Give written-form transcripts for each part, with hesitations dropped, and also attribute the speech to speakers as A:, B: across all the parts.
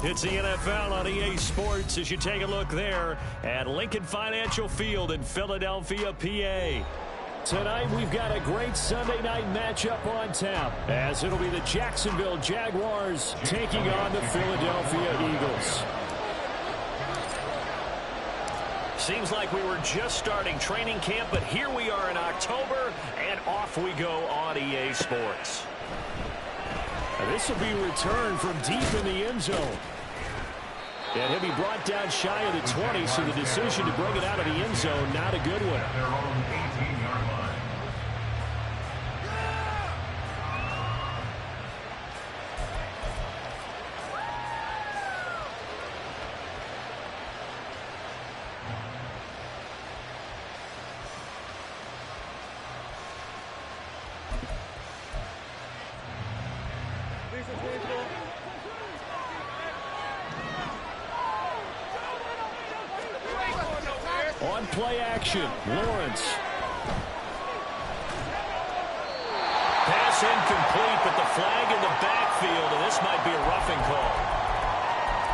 A: It's the NFL on EA Sports as you take a look there at Lincoln Financial Field in Philadelphia, PA. Tonight we've got a great Sunday night matchup on tap as it'll be the Jacksonville Jaguars taking on the Philadelphia Eagles. Seems like we were just starting training camp, but here we are in October, and off we go on EA Sports. This will be returned from deep in the end zone. And he'll be brought down shy of the 20, so the decision to bring it out of the end zone, not a good one. On play action, Lawrence. Pass incomplete, but the flag in the backfield, and this might be a roughing call.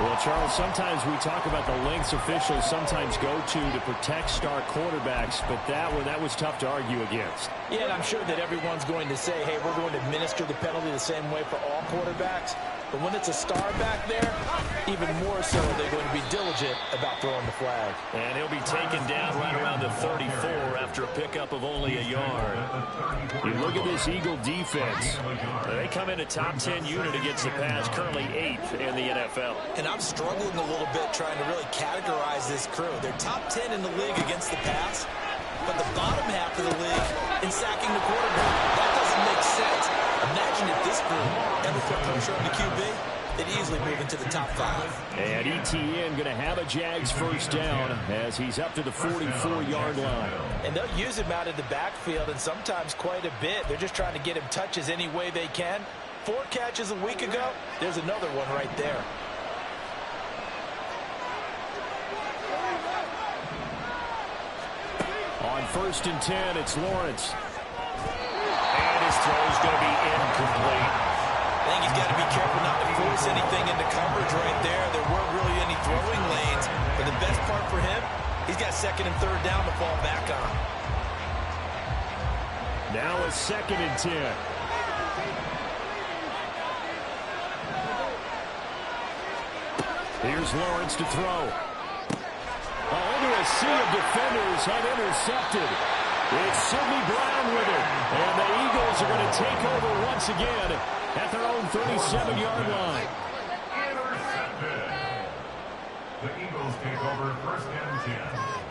A: Well, Charles, sometimes we talk about the lengths officials sometimes go to protect star quarterbacks, but that was tough to argue against.
B: Yeah, and I'm sure that everyone's going to say, hey, we're going to administer the penalty the same way for all quarterbacks. But when it's a star back there, even more so, they're going to be diligent about throwing the flag.
A: And he'll be taken down right around the 34 after a pickup of only a yard. You look at this Eagle defense. They come in a top 10 unit against the pass, currently 8th in the NFL.
B: And I'm struggling a little bit trying to really categorize this crew. They're top 10 in the league against the pass, but the bottom half of the league in sacking the quarterback. That doesn't make sense. Imagine if this group ever put pressure on the QB, they'd easily move into the top 5.
A: And ETN going to have a Jags first down as he's up to the 44-yard line.
B: And they'll use him out of the backfield, and sometimes quite a bit. They're just trying to get him touches any way they can. 4 catches a week ago, there's another one right there.
A: On 1st and 10, it's Lawrence. And his throw's going to be incomplete.
B: I think he's got to be careful not to force anything into coverage right there. There weren't really any throwing lanes. But the best part for him, he's got 2nd and 3rd down to fall back on.
A: Now a 2nd and 10. Here's Lawrence to throw. Into a sea of defenders and intercepted. It's Sidney Brown with it. And the Eagles are going to take over once again at their own 37-yard line.
C: Intercepted. The Eagles take over 1st and 10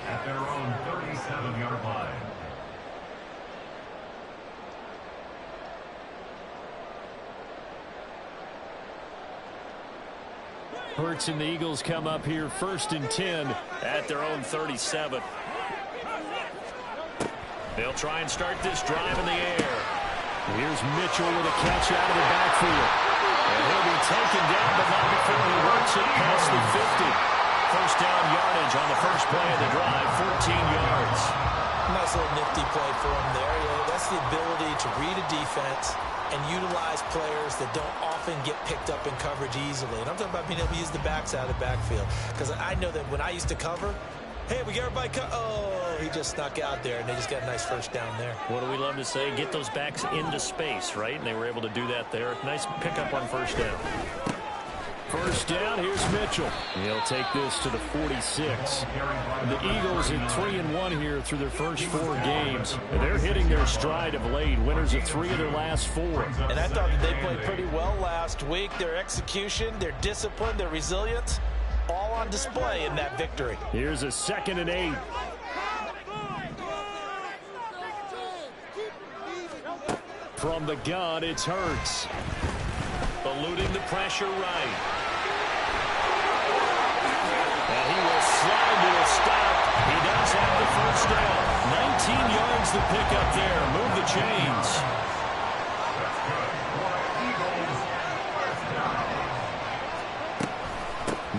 C: at their own 37-yard line.
A: Hurts and the Eagles come up here 1st and 10 at their own 37. They'll try and start this drive in the air. Here's Mitchell with a catch out of the backfield. And he'll be taken down, but not before he works it past the 50. First down yardage on the first play of the drive, 14 yards.
B: Nice little nifty play for him there. Yeah, that's the ability to read a defense and utilize players that don't often get picked up in coverage easily. And I'm talking about being able to use the backs out of the backfield. Because I know that when I used to cover, hey, we got everybody oh, he just snuck out there, and they just got a nice first down there.
A: What do we love to say? Get those backs into space, right? And they were able to do that there. Nice pickup on first down. First down, here's Mitchell. He'll take this to the 46. And the Eagles at 3-1 here through their first 4 games. And they're hitting their stride of late. Winners of 3 of their last 4.
B: And I thought that they played pretty well last week. Their execution, their discipline, their resilience, all on display in that victory.
A: Here's a 2nd and 8. From the gun, it's Hurts. Eluding the pressure right. And he will slide to a stop. He does have the first down. 19 yards to pick up there. Move the chains.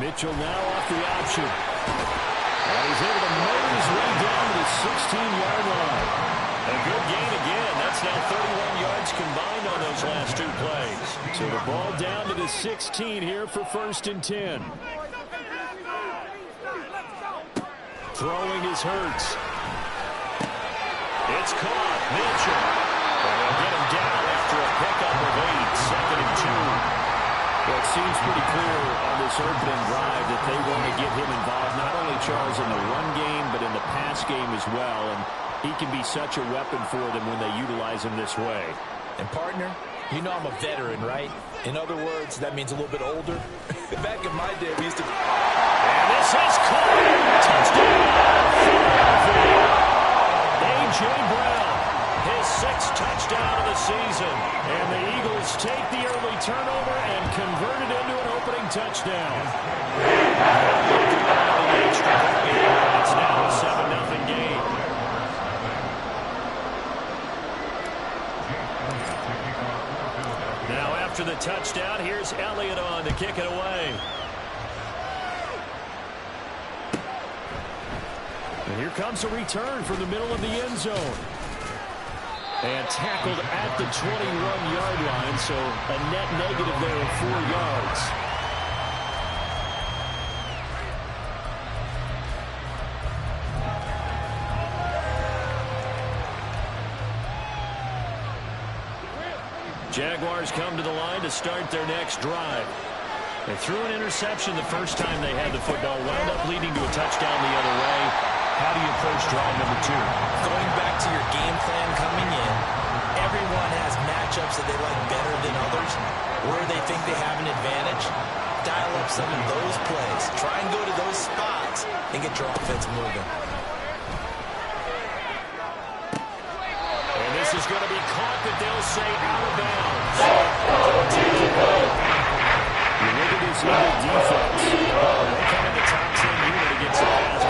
A: Mitchell now off the option. And he's able to motor his way down to the 16-yard line. A good gain again. That's now 31 yards combined on those last two plays. So the ball down to the 16 here for 1st and 10. Throwing is Hurts. It's caught. Mitchell. And they'll get him down after a pickup of 8. 2nd and 2. Well, it seems pretty clear on this opening drive that they want to get him involved, not only, Charles, in the run game, but in the pass game as well. And he can be such a weapon for them when they utilize him this way. And, partner, you know I'm a veteran, right? In other words, that means a little bit older. Back in my day, we used to... And this is caught. Touchdown. A.J. Brown. His 6th touchdown of the season. And the Eagles take the early turnover and convert it into an opening touchdown. It's now a 7-0 game. Now after the touchdown, here's Elliott on to kick it away. And here comes a return from the middle of the end zone. And tackled at the 21-yard line, so a net negative there of 4 yards. Jaguars come to the line to start their next drive. They threw an interception the first time they had the football, wound up leading to a touchdown the other way. How do you approach drive number 2?
B: Going back to your game plan coming in, everyone has matchups that they like better than others, where they think they have an advantage. Dial up some of those plays. Try and go to those spots and get your offense moving.
A: And this is going to be caught, but they'll say out of bounds. You look at this Eagle defense. They come in the top 10 unit against the pass.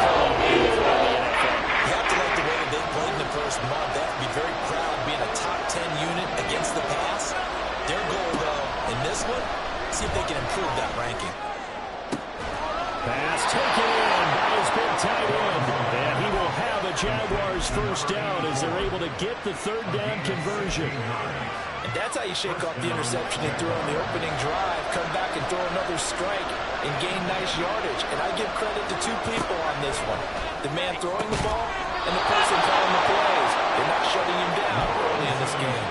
B: You have to like the way that they played in the first month. They have to be very proud of being a top 10 unit against the pass. Their goal, though, in this one, see if they can improve that ranking.
A: Pass taken in by his big tight end. And he will have a Jaguars first down as they're able to get the 3rd down conversion.
B: And that's how you shake off the interception and throw on the opening drive, come back and throw another strike and gain nice yardage. And I give credit to 2 people on this one. The man throwing the ball and the person calling the plays. They're not shutting him down early in this game.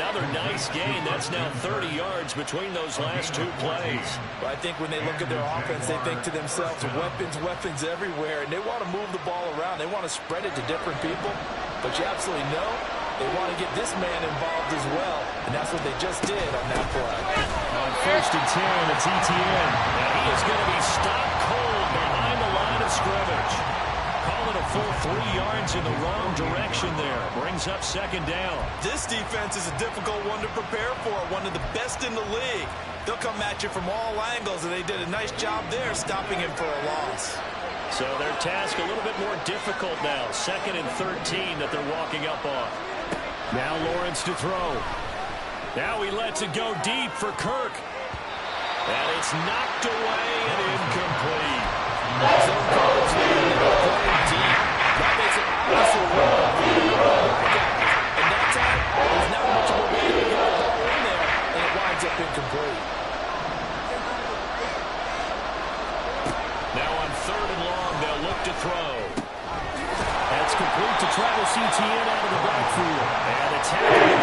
A: Another nice gain. That's now 30 yards between those last 2 plays.
B: But I think when they look at their offense, they think to themselves, weapons everywhere. And they want to move the ball around. They want to spread it to different people. But you absolutely know they want to get this man involved as well. And that's what they just did on that play.
A: On 1st and 10, it's ETN. And he is going to be stopped cold behind the line of scrimmage. Call it a full 3 yards in the wrong direction there. Brings up 2nd down.
B: This defense is a difficult one to prepare for. One of the best in the league. They'll come at you from all angles, and they did a nice job there stopping him for a loss.
A: So their task a little bit more difficult now. 2nd and 13 that they're walking up on. Now Lawrence to throw. Now he lets it go deep for Kirk. And it's knocked away and incomplete.
B: So close playing deep. That makes it obviously and that time, there's not much of a way to get the ball in there, and it winds up incomplete.
A: Now on 3rd and long, they'll look to throw. That's complete to Travis Etienne out of the backfield. And it's happening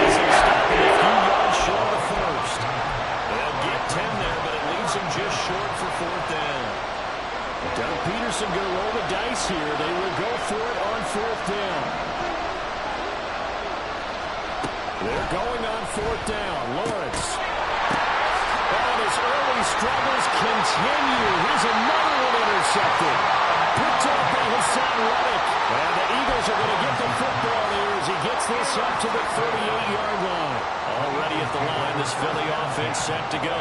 A: as they stop it a few yards short of the first. They'll get 10 there, but it leaves them just short for 4th down. Doug Peterson going to roll the dice here. They will go for it on 4th down. They're going on 4th down. Lawrence. And his early struggles continue. Here's another one intercepted. Picked up by Hassan Reddick. And the Eagles are going to get the football here as he gets this up to the 38-yard line. Already at the line, this Philly offense set to go.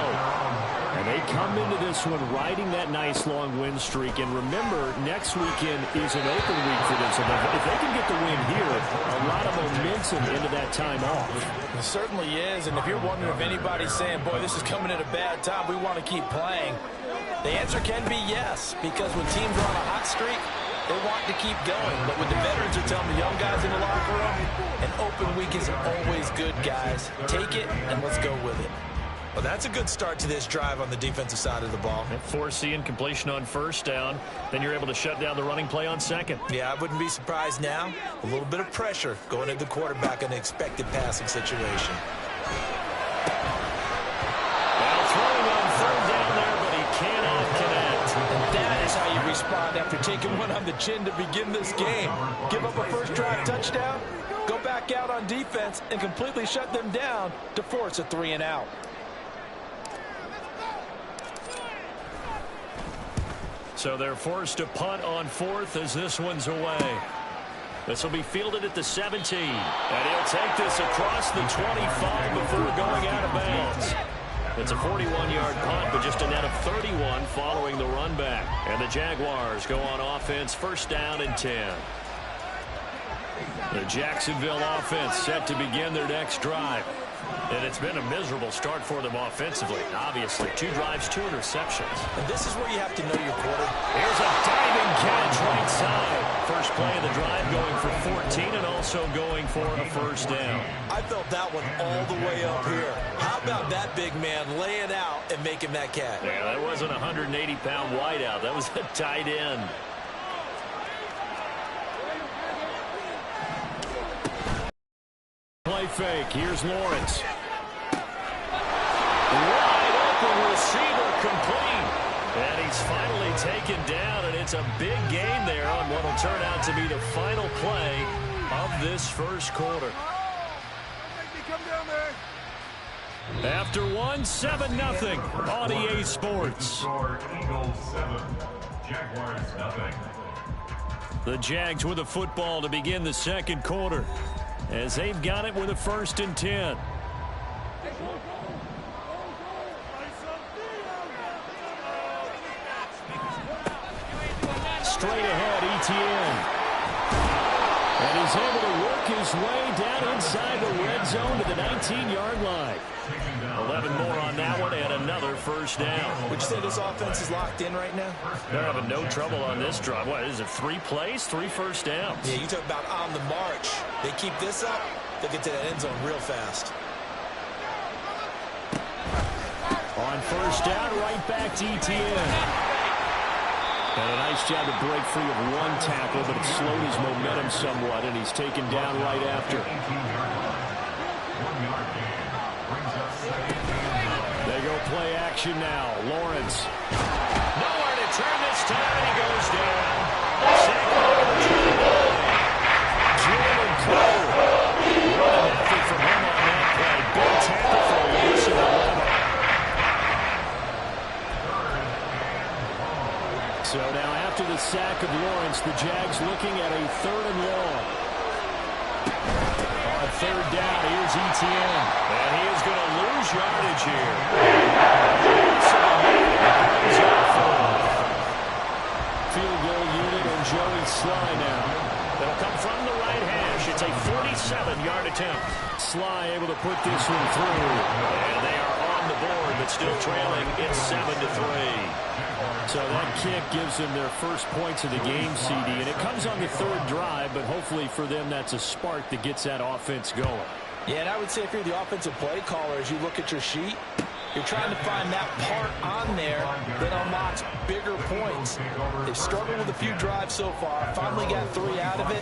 A: And they come into this one riding that nice long win streak. And remember, next weekend is an open week for them. So if they can get the win here, a lot of momentum into that time off.
B: It certainly is. And if you're wondering if anybody's saying, boy, this is coming at a bad time, we want to keep playing, the answer can be yes. Because when teams are on a hot streak, They want to keep going, but when the veterans are telling the young guys in the locker room, an open week is always good, guys. Take it, and let's go with it. Well, that's a good start to this drive on the defensive side of the ball.
A: Force the incompletion on first down. Then you're able to shut down the running play on second.
B: Yeah, I wouldn't be surprised now. A little bit of pressure going at the quarterback in an expected passing situation.
A: Well, throwing on third down there, but he cannot connect.
B: And that is how you respond after taking one on the chin to begin this game. Give up a first drive touchdown, go back out on defense, and completely shut them down to force a 3-and-out.
A: So they're forced to punt on fourth as this one's away. This will be fielded at the 17. And he'll take this across the 25 before going out of bounds. It's a 41-yard punt, but just a net of 31 following the run back. And the Jaguars go on offense, first down and 10. The Jacksonville offense set to begin their next drive. And it's been a miserable start for them offensively. Obviously, 2 drives, 2 interceptions.
B: And this is where you have to know your quarter.
A: Here's a diving catch right side. First play of the drive going for 14 and also going for a first down.
B: I felt that one all the way up here. How about that big man laying out and making that catch?
A: Yeah, that wasn't a 180-pound wideout. That was a tight end. Play fake. Here's Lawrence. Wide open receiver complete. And he's finally taken down, and it's a big gain there on what will turn out to be the final play of this first quarter. After one, 7-0 on EA Sports.
C: Eagles 7, Jaguars 0.
A: The Jags with the football to begin the second quarter, as they've got it with a 1st and 10. Straight ahead, Etienne. And he's able to work his way down inside the red zone to the 19-yard line. 11 more on that one and another first down.
B: Would you say this offense is locked in right now?
A: They're having no trouble on this drive. What is it, 3 plays, 3 first downs?
B: Yeah, you talk about on the march. They keep this up, they'll get to that end zone real fast.
A: On first down, right back to Etienne. And a nice job to break free of one tackle, but it slowed his momentum somewhat, and he's taken down right after. They go play action now. Lawrence. Nowhere to turn this time, and he goes down. Sack over the Jordan Cole. Running after from him on that play. Big tackle for a loss of 11. So now after the sack of Lawrence, the Jags looking at a 3rd and long. On 3rd down, here's Etienne. And he is going to lose yardage here. Field goal unit and Joey Sly now. That'll come from the right hash. It's a 47-yard attempt. Sly able to put this one through. And they are on the board, but still trailing. It's 7-3. So that kick gives them their first points of the game, CD, and it comes on the 3rd drive, but hopefully for them that's a spark that gets that offense going.
B: Yeah, and I would say if you're the offensive play caller, as you look at your sheet, you're trying to find that part on there that unlocks bigger points. They've struggled with a few drives so far, finally got 3 out of it.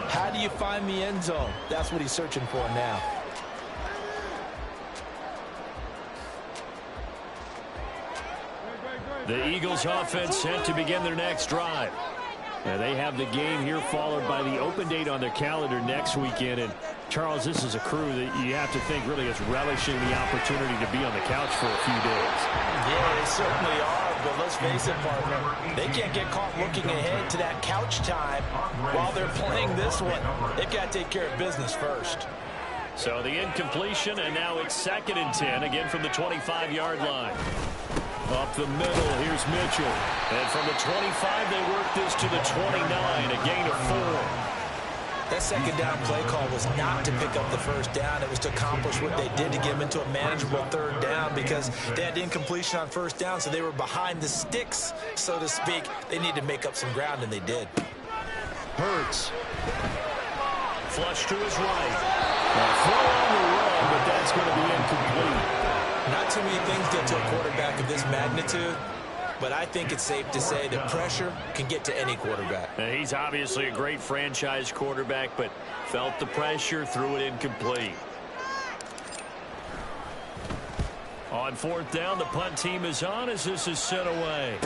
B: How do you find the end zone? That's what he's searching for now.
A: The Eagles offense set to begin their next drive. And they have the game here followed by the open date on their calendar next weekend. And Charles, this is a crew that you have to think really is relishing the opportunity to be on the couch for a few days.
B: Yeah, they certainly are. But let's face it, partner, they can't get caught looking ahead to that couch time while they're playing this one. They've got to take care of business first.
A: So the incompletion, and now it's 2nd and 10, again from the 25-yard line. Up the middle, here's Mitchell. And from the 25, they work this to the 29, a gain of 4.
B: That 2nd down play call was not to pick up the first down. It was to accomplish what they did to get them into a manageable 3rd down because they had incompletion on first down, so they were behind the sticks, so to speak. They needed to make up some ground, and they did.
A: Hurts. Flush to his right. Throw on the run, but that's going to be incomplete.
B: Not too many things get to a quarterback of this magnitude, but I think it's safe to say that pressure can get to any quarterback.
A: He's obviously a great franchise quarterback, but felt the pressure, threw it incomplete. On fourth down, the punt team is on as this is sent away.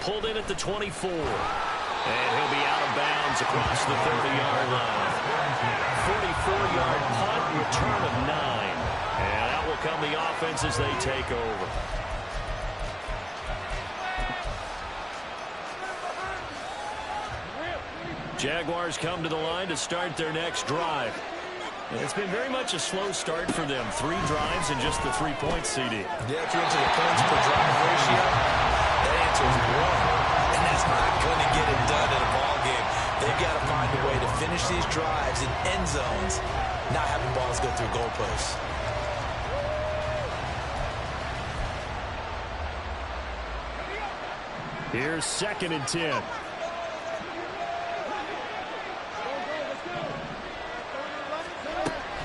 A: Pulled in at the 24. And he'll be out of bounds across the 30-yard line. 44-yard punt, return of 9. And out will come the offense as they take over. Jaguars come to the line to start their next drive. And it's been very much a slow start for them. 3 drives and just the 3 points, CD.
B: Yeah, if you're into the points per drive ratio, that answer is 1. And that's not going to get it done in a ball game. They've got to find a way to finish these drives in end zones, not having balls go through goalposts.
A: Here's 2nd and 10.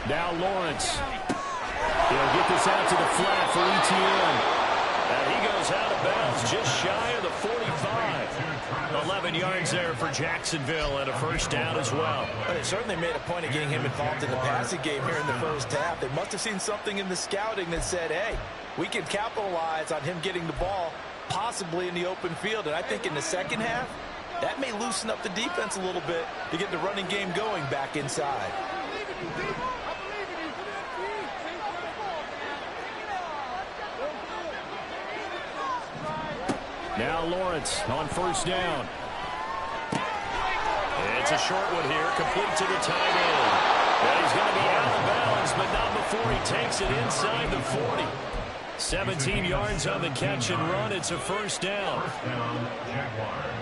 A: Now Lawrence. He'll get this out to the flat for ETN. And he goes out of bounds just shy of the 45. 11 yards there for Jacksonville and a first down as well.
B: But they certainly made a point of getting him involved in the passing game here in the first half. They must have seen something in the scouting that said, hey, we can capitalize on him getting the ball possibly in the open field. And I think in the second half, that may loosen up the defense a little bit to get the running game going back inside.
A: Now Lawrence on first down. It's a short one here, complete to the tight end. And he's going to be out of bounds, but not before he takes it inside the 40. 17 yards on the catch and run. It's a first down.
C: First down, Jaguars.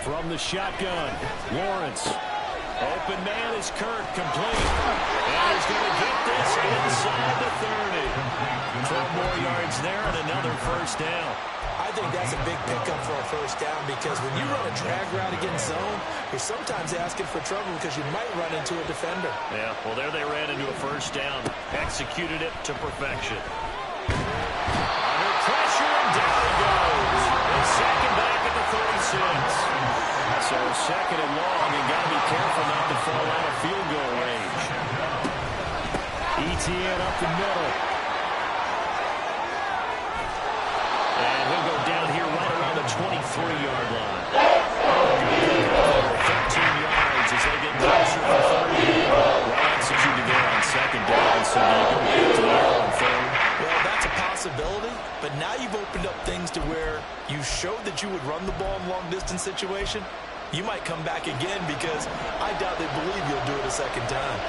A: From the shotgun, Lawrence. Open man is Kirk, complete. And he's going to get this inside the 30. 12 more yards there and another first down.
B: I think that's a big pickup for a first down because when you run a drag route against zone, you're sometimes asking for trouble because you might run into a defender.
A: Yeah, well, there they ran into a first down. Executed it to perfection. Under pressure, and down he goes. And second back at the 36. So second and long, you got to be careful not to fall out of field goal range. ETN up the middle. And he'll go down here right around the 23-yard line. 13 yards as they get closer to 30. Well executed there on second down, so you go back to the arrow on third.
B: Well, that's a possibility, but now you've opened up things to where you showed that you would run the ball in long-distance situation. You might come back again because I doubt they believe you'll do it a second time.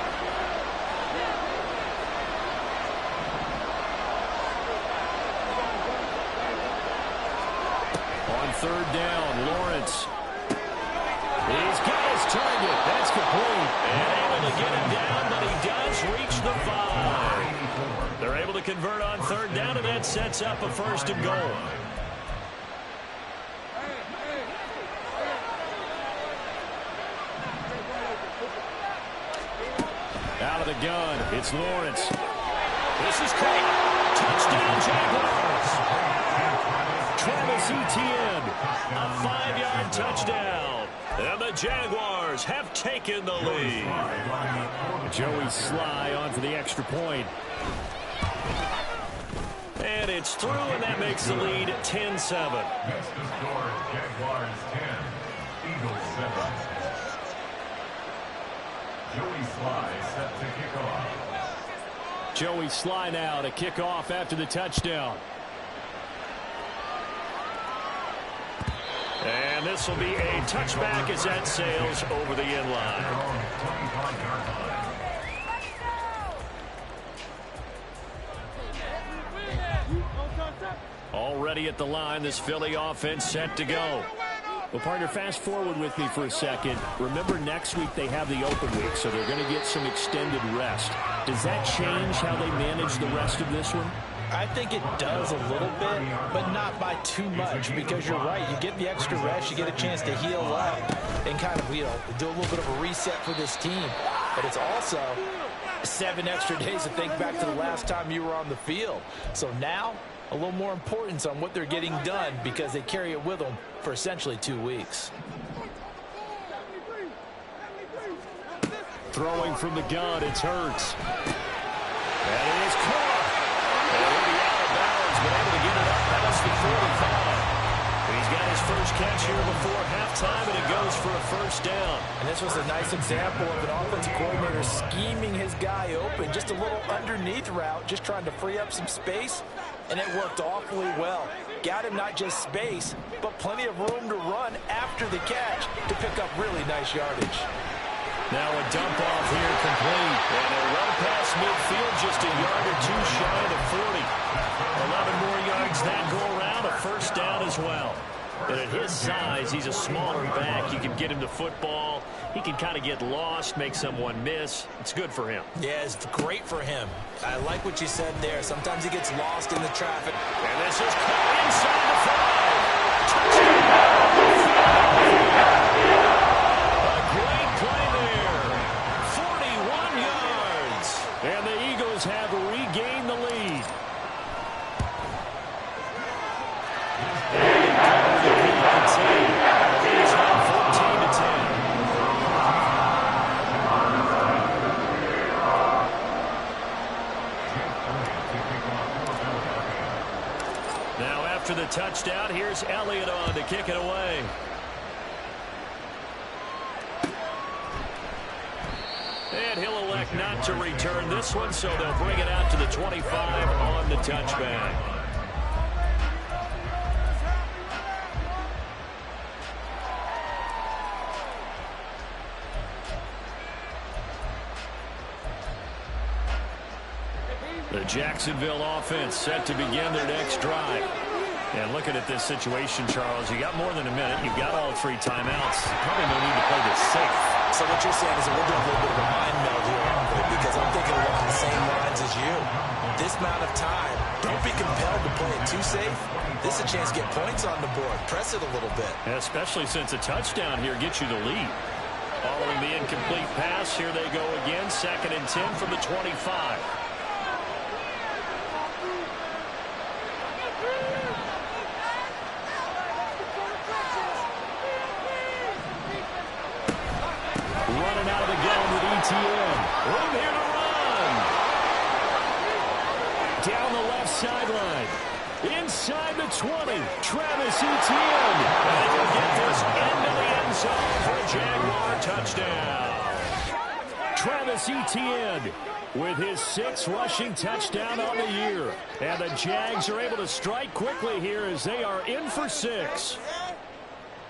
A: On third down, Lawrence. He's got his target. That's complete. And able to get him down, but he does reach the 5. They're able to convert on third down, and that sets up a first and goal. Out of the gun, it's Lawrence. This is caught. Touchdown, Jaguars. Travis Etienne, a 5-yard touchdown. And the Jaguars have taken the lead. Joey Sly on for the extra point. And it's through, and that makes the lead 10-7.
C: Next to score, Jaguars 10, Eagles 7. Joey Sly set to kick off.
A: Joey Sly now to kick off after the touchdown. And this will be a touchback as that sails over the end line. Already at the line, this Philly offense set to go. Well, partner, fast forward with me for a second. Remember, next week they have the open week, so they're going to get some extended rest. Does that change how they manage the rest of this one?
B: I think it does a little bit, but not by too much, because you're right. You get the extra rest, you get a chance to heal up and kind of, do a little bit of a reset for this team. But it's also 7 extra days to think back to the last time you were on the field. So now, a little more importance on what they're getting done because they carry it with them for essentially 2 weeks.
A: Throwing from the gun, it's Hurts. That is caught. And he'll be out of bounds, but able to get it up past the 45. He's got his first catch here before halftime, and it goes for a first down.
B: And this was a nice example of an offensive coordinator scheming his guy open. Just a little underneath route, just trying to free up some space, and it worked awfully well. Got him not just space, but plenty of room to run after the catch to pick up really nice yardage.
A: Now a dump off here complete. And a run past midfield, just a yard or two shy of 40. 11 more yards that go around, a first down as well. And at his size, he's a smaller back. You can get him the football. He can kind of get lost, make someone miss. It's good for him.
B: Yeah, it's great for him. I like what you said there. Sometimes he gets lost in the traffic.
A: And this is caught inside the 5. Touchdown! A great play there. 41 yards. And the Eagles have regained the lead. It's now 14-10. Now after the touchdown, here's Elliott on to kick it away. And he'll elect not to return this one, so they'll bring it out to the 25 on the touchback. The Jacksonville offense set to begin their next drive. And looking at this situation, Charles, you got more than a minute. You've got all 3 timeouts. Probably no need to play this safe.
B: So what you're saying is that we're doing a little bit of a mind meld here, aren't we? Because I'm thinking along the same lines as you. This amount of time, don't be compelled to play it too safe. This is a chance to get points on the board. Press it a little bit.
A: Especially since a touchdown here gets you the lead. Following the incomplete pass, here they go again. 2nd and 10 from the 25. Running out of the gun with ETN. Room here to run. Down the left sideline. Inside the 20. Travis Etienne. And he'll get this into the end zone for a Jaguar touchdown. Travis Etienne with his 6th rushing touchdown on the year. And the Jags are able to strike quickly here as they are in for 6.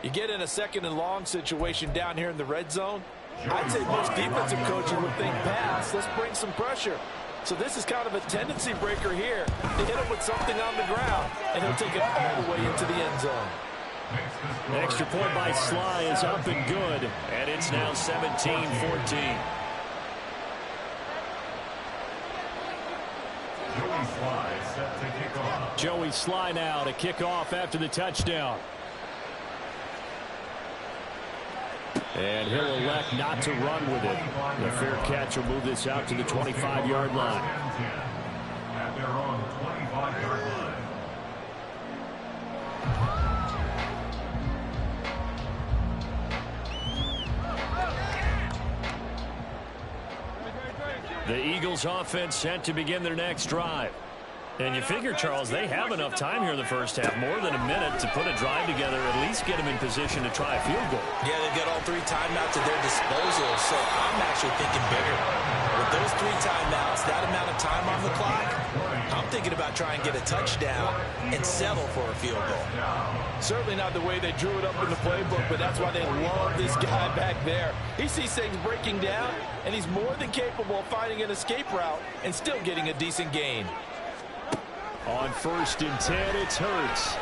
B: You get in a 2nd and long situation down here in the red zone. I'd say most defensive coaches would think pass. Let's bring some pressure. So this is kind of a tendency breaker here. They hit him with something on the ground, and he'll take it all the way into the end zone.
A: Extra point by Sly is up and good, and it's now 17-14.
C: Joey Sly set to kick off.
A: Joey Sly now to kick off after the touchdown. And he'll elect not to run with it. The fair catch will move this out to the 25-yard line.
C: At their own 25-yard line.
A: The Eagles offense set to begin their next drive. And you figure, Charles, they have enough time here in the first half, more than a minute to put a drive together, at least get them in position to try a field goal.
B: Yeah, they've got all 3 timeouts at their disposal, so I'm actually thinking bigger. With those 3 timeouts, that amount of time on the clock, I'm thinking about trying to get a touchdown and settle for a field goal. Certainly not the way they drew it up in the playbook, but that's why they love this guy back there. He sees things breaking down, and he's more than capable of finding an escape route and still getting a decent gain.
A: On 1st and 10, it's Hurts.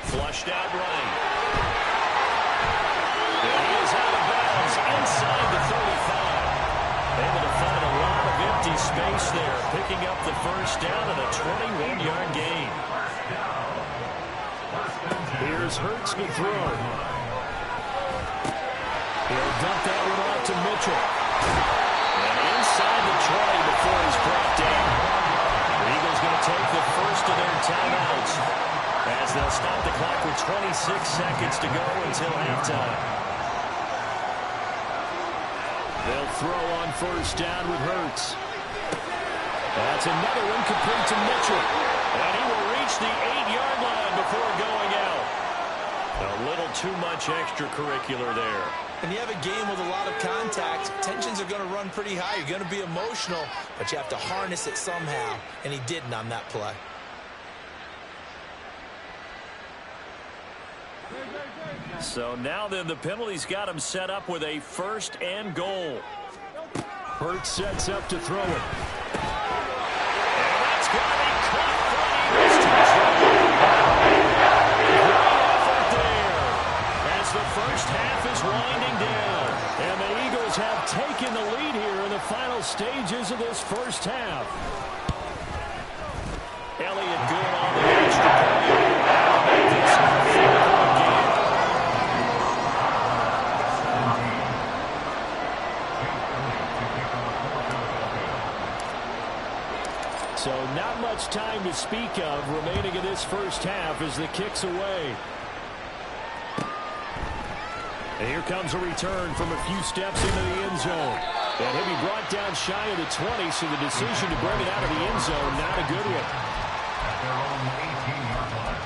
A: Flushed out right. picking up the first down and a 21-yard gain. Here's Hurts to throw. He'll dump that one off to Mitchell. And inside the 20 before he's brought down. The Eagles going to take the first of their timeouts as they'll stop the clock with 26 seconds to go until halftime. They'll throw on first down with Hurts. That's another one complete to Mitchell. And he will reach the 8-yard line before going out. A little too much extracurricular there.
B: And you have a game with a lot of contact. Tensions are going to run pretty high. You're going to be emotional, but you have to harness it somehow. And he didn't on that play.
A: So now then, the penalty's got him set up with a first and goal. Hurts sets up to throw it. And that's going to be caught for the Eagles touchdown. Great effort there as the first half is winding down. And the Eagles have taken the lead here in the final stages of this first half. Elliott good on the extra point. This is a 4-point game. So not much time to speak of remaining in this first half as the kick's away. And here comes a return from a few steps into the end zone. And he'll be brought down shy of the 20, so the decision to bring it out of the end zone, not a good one.
C: At their own 18-yard line.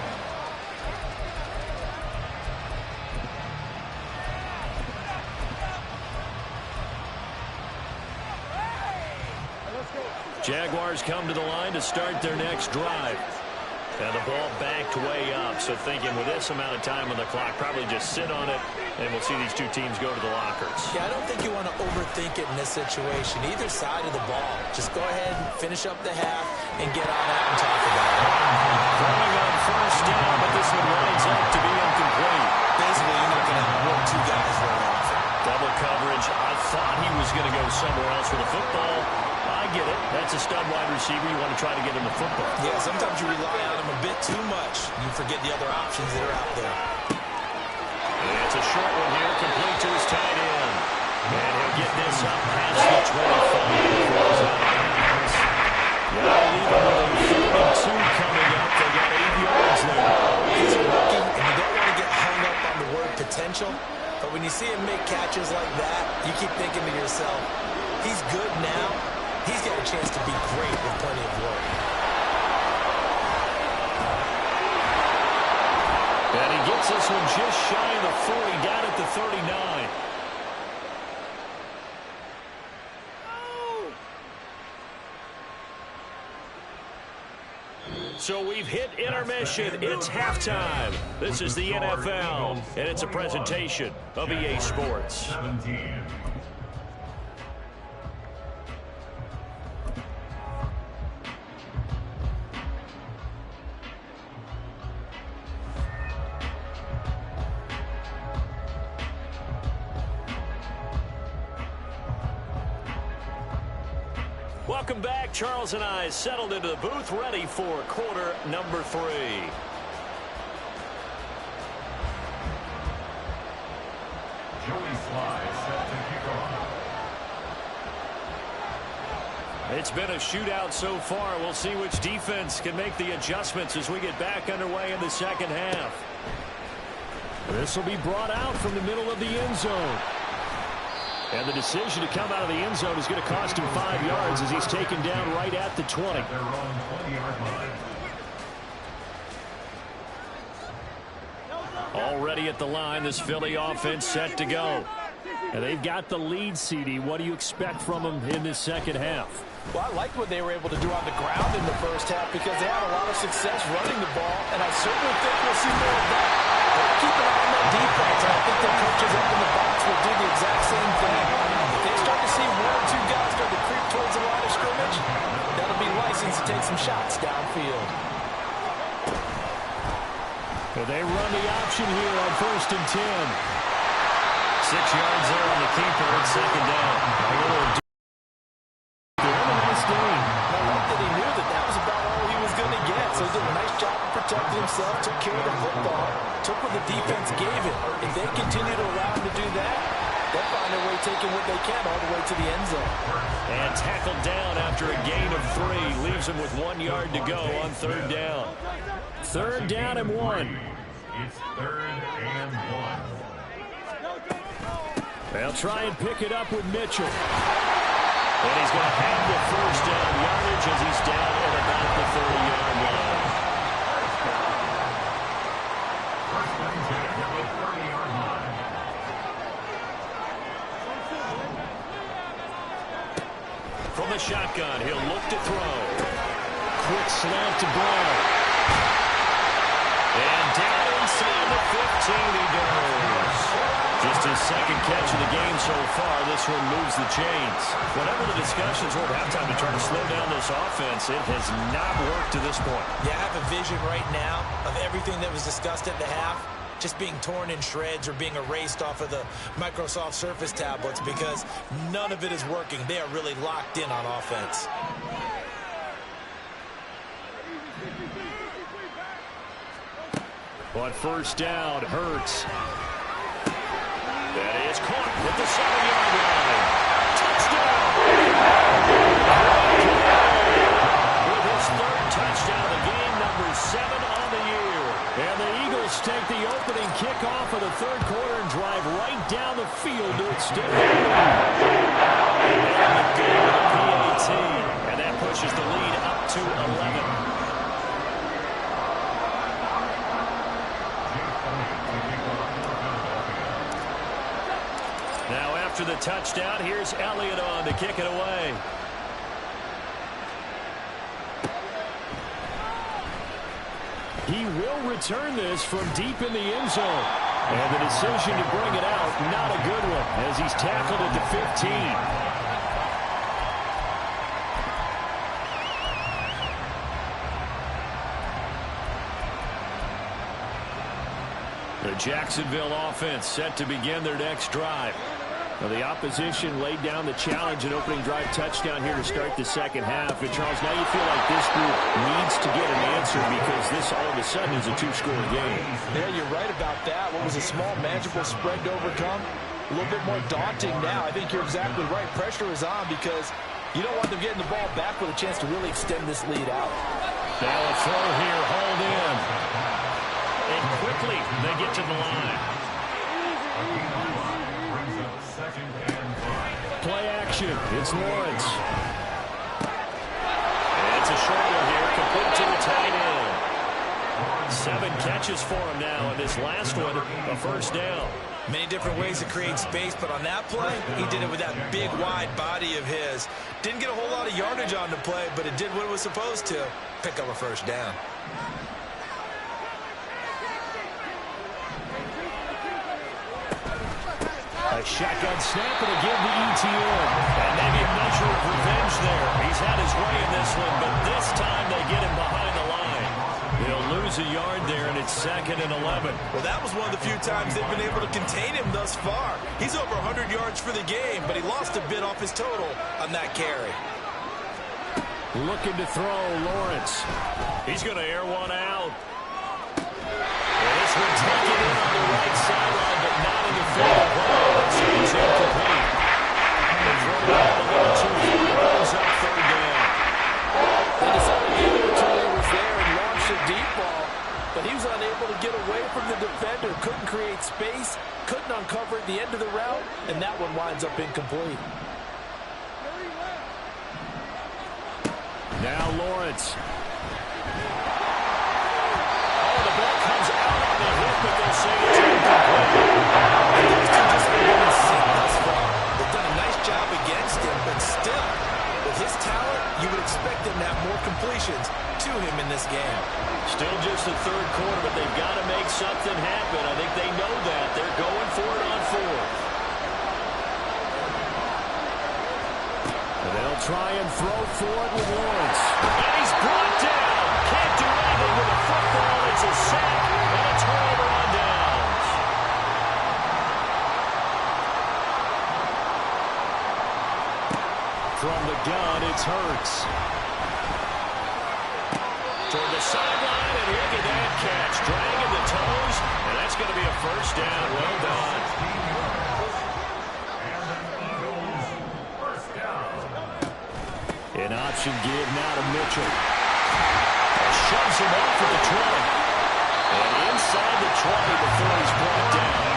A: Jaguars come to the line to start their next drive. And the ball backed way up, so thinking with this amount of time on the clock, probably just sit on it, and we'll see these two teams go to the lockers.
B: Yeah, I don't think you want to overthink it in this situation. Either side of the ball. Just go ahead and finish up the half and get on out and talk about it.
A: Throwing on first down, but this one winds up to be incomplete.
B: Basically, you're not going to have one or two guys run off.
A: Double coverage. I thought he was going to go somewhere else with the football. I get it. That's a stud wide receiver. You want to try to get him the football.
B: Yeah, sometimes you rely on him a bit too much. You forget the other options that are out there.
A: And it's a short one here, complete to his tight end. And he'll get this up past the 25. Yeah, leaving with 32 coming up. They got 8 yards there.
B: He's a rookie, and you don't want to get hung up on the word potential. But when you see him make catches like that, you keep thinking to yourself, he's good now. He's got a chance to be great with plenty of work.
A: And he gets this one just shy of the 40, down at the 39. So we've hit intermission. It's halftime. This is the NFL, and it's a presentation of EA Sports.
C: 17.
A: Welcome back. Charles and I settled into the booth, ready for quarter number 3.
C: Joey Sly set to kick off.
A: It's been a shootout so far. We'll see which defense can make the adjustments as we get back underway in the second half. This will be brought out from the middle of the end zone. And the decision to come out of the end zone is going to cost him 5 yards as he's taken down right at the 20.
C: At their own 20-yard line.
A: Already at the line, this Philly offense set to go. And they've got the lead, CD. What do you expect from them in this second half?
D: Well, I liked what they were able to do on the ground in the first half because they had a lot of success running the ball, and I certainly think we'll see more of that. But keep an eye on that defense, and I think their coaches up in the box will do the exact same thing. If they start to see 1 or 2 guys start to creep towards the line of scrimmage, that'll be license to take some shots downfield.
A: Well, they run the option here on 1st and 10. 6 yards there on the keeper. It's second down. A little nice game.
B: protected himself, took care of the football, took what the defense gave him. If they continue to allow him to do that, they'll find their way taking what they can all the way to the end zone.
A: And tackled down after a gain of 3. Leaves him with 1 yard to go on third down. Third down and 1.
C: It's third and 1.
A: They'll try and pick it up with Mitchell. And he's going to have the first down yardage as he's down at about the 30-yard line.
C: First and 10 at the 30-yard line.
A: From the shotgun, he'll look to throw. Quick slant to Brown. And down inside the 15 he goes. Just his second catch of the game so far. This one moves the chains. Whatever the discussions were at halftime to try to slow down this offense, it has not worked to this point.
B: Yeah, I have a vision right now of everything that was discussed at the half just being torn in shreds or being erased off of the Microsoft Surface tablets because none of it is working. They are really locked in on offense.
A: On first down, Hurts. That is caught at the 7-yard line. Touchdown! With his third touchdown of the game, number 7 on the year. And the Eagles take the opening kickoff of the third quarter and drive right down the field to extend the lead. And the goal of the PAT. And that pushes the lead up to 11. Now after the touchdown, here's Elliott on to kick it away. He will return this from deep in the end zone. And the decision to bring it out, not a good one, as he's tackled at the 15. The Jacksonville offense set to begin their next drive. Now the opposition laid down the challenge and opening drive touchdown here to start the second half. And Charles, now you feel like this group needs to get an answer because this all of a sudden is a 2-score game.
D: Yeah, you're right about that. What was a small, manageable spread to overcome? A little bit more daunting now. I think you're exactly right. Pressure is on because you don't want them getting the ball back with a chance to really extend this lead out.
A: Now a throw here, hauled in. And quickly they get to the line. Play action. It's Lawrence. And it's a short one here, complete to the tight end. 7 catches for him now, and this last one, a first down.
B: Many different ways to create space, but on that play, he did it with that big, wide body of his. Didn't get a whole lot of yardage on the play, but it did what it was supposed to. Pick up a first down.
A: A shotgun snap and again the ETN. And maybe a measure of revenge there. He's had his way in this one, but this time they get him behind the line. They'll lose a yard there, and it's 2nd and 11.
B: Well, that was one of the few times they've been able to contain him thus far. He's over 100 yards for the game, but he lost a bit off his total on that carry.
A: Looking to throw, Lawrence. He's going to air one out. And this one taken in on the right sideline, but not in the field. So it's incomplete. The throw down a little too far, brings up third down.
D: They decided to give it until he was there and launched a deep ball, but he was unable to get away from the defender, couldn't create space, couldn't uncover at the end of the route, and that one winds up incomplete.
A: Now Lawrence. Oh, the ball comes out on the hip, but they'll say it's incomplete.
B: Those two just haven't been seen thus far. They've done a nice job against him, but still, with his talent, you would expect him to have more completions to him in this game.
A: Still just the third quarter, but they've got to make something happen. I think they know that. They're going for it on 4th. And they'll try and throw for it with Lawrence. And he's brought down. Can't do anything with the football. It's a sack and a turnover on downs. From the gun, it's Hurts. Toward the sideline, and he'll get that catch. Dragging the toes, and that's going to be a first down. Well done. An option give now to Mitchell. Shoves him off at the 20. And inside the 20 before he's brought down.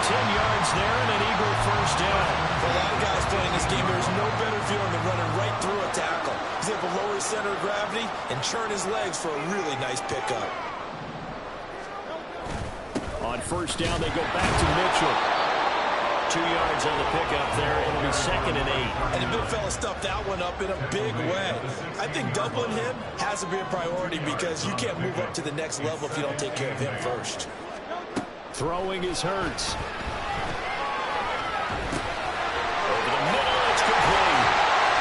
A: 10 yards there and an Eagle first down.
B: For a lot of guys playing this game, there's no better feeling than running right through a tackle. He's able to lower his center of gravity and churn his legs for a really nice pickup.
A: On first down, they go back to Mitchell. 2 yards on the pickup there. It'll be 2nd and 8.
B: And the big fella stuffed that one up in a big way. I think doubling him has to be a priority because you can't move up to the next level if you don't take care of him first.
A: Throwing is Hurts. Over the middle, it's complete.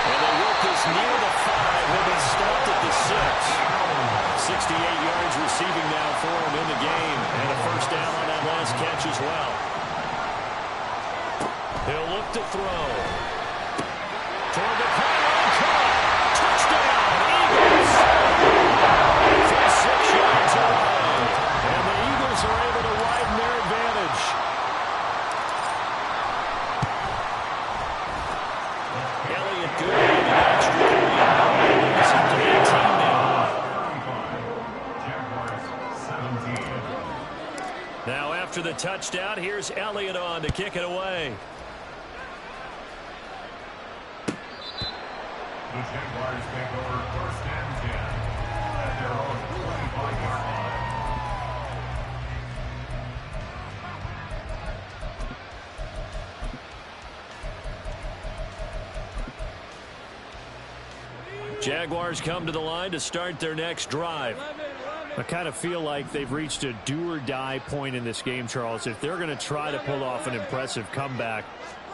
A: And the work is near the 5. He'll be stopped at the 6. 68 yards receiving now for him in the game. And a first down on that last catch as well. He'll look to throw. Toward the pylon, caught. Touchdown, Eagles. For 6 yards around. And the Eagles are able to widen their advantage. Elliott good on the extra point. It's up to 18 now. Now after the touchdown, here's Elliott on to kick it away.
C: The Jaguars take over 1st and 10 at their own 25-yard line.
A: Jaguars come to the line to start their next drive. I kind of feel like they've reached a do-or-die point in this game, Charles. If they're going to try to pull off an impressive comeback,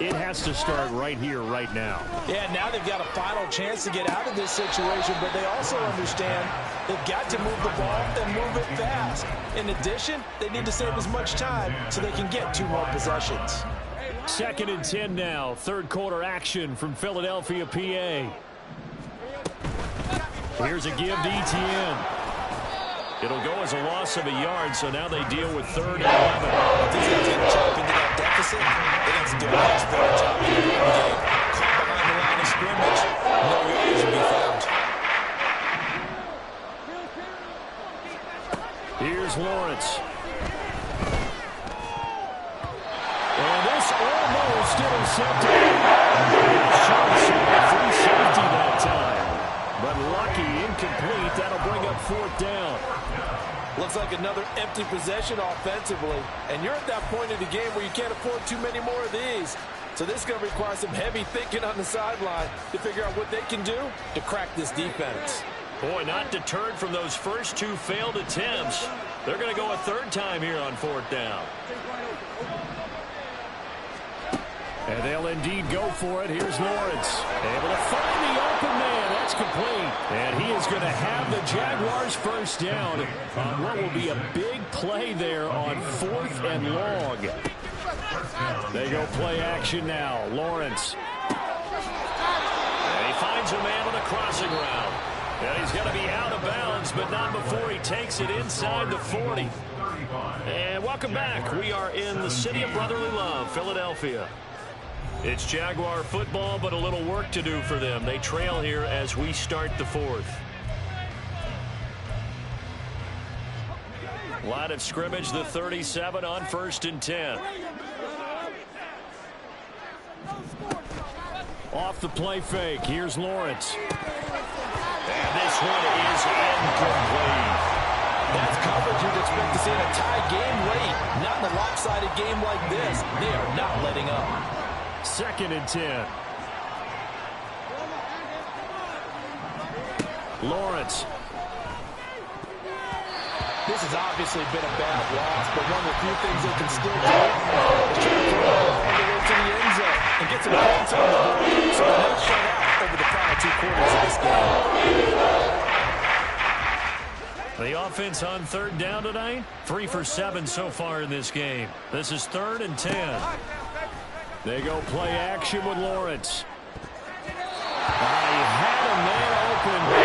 A: it has to start right here, right now.
B: Yeah, now they've got a final chance to get out of this situation, but they also understand they've got to move the ball and move it fast. In addition, they need to save as much time so they can get 2 more possessions.
A: 2nd and 10 now. 3rd quarter action from Philadelphia, PA. Here's a give to Etienne. It'll go as a loss of a yard, so now they deal with 3rd and 11.
B: These guys got to chop into that deficit. They got to do a much better job in the game. Caught behind the line of scrimmage. No yards to be found.
A: Here's Lawrence. And this almost intercepted. Shots a free safety that time. But lucky, incomplete. That'll bring up 4th down.
B: Looks like another empty possession offensively. And you're at that point in the game where you can't afford too many more of these. So this is going to require some heavy thinking on the sideline to figure out what they can do to crack this defense.
A: Boy, not deterred from those first 2 failed attempts. They're going to go a 3rd time here on 4th down. And they'll indeed go for it. Here's Lawrence. Able to find the open man. That's complete. And he is going to have the Jaguars first down on what will be a big play there on 4th and long. They go play action now. Lawrence. And he finds a man on the crossing route. And he's going to be out of bounds, but not before he takes it inside the 40. And welcome back. We are in the city of brotherly love, Philadelphia. It's Jaguar football, but a little work to do for them. They trail here as we start the 4th. Line of scrimmage, the 37 on 1st and 10. Off the play fake. Here's Lawrence. And this one is incomplete.
B: That's coverage you'd expect to see in a tie game late. Not in a lopsided game like this. They are not letting up.
A: 2nd and 10. Lawrence.
B: This has obviously been a bad loss, but one of the few things they can still do is try to throw the ball all the way to the end zone and get some points on the board so they're not shut out over the final 2 quarters of this game.
A: The offense on 3rd down tonight, 3 for 7 so far in this game. This is 3rd and 10. They go play action with Lawrence. He had a man open.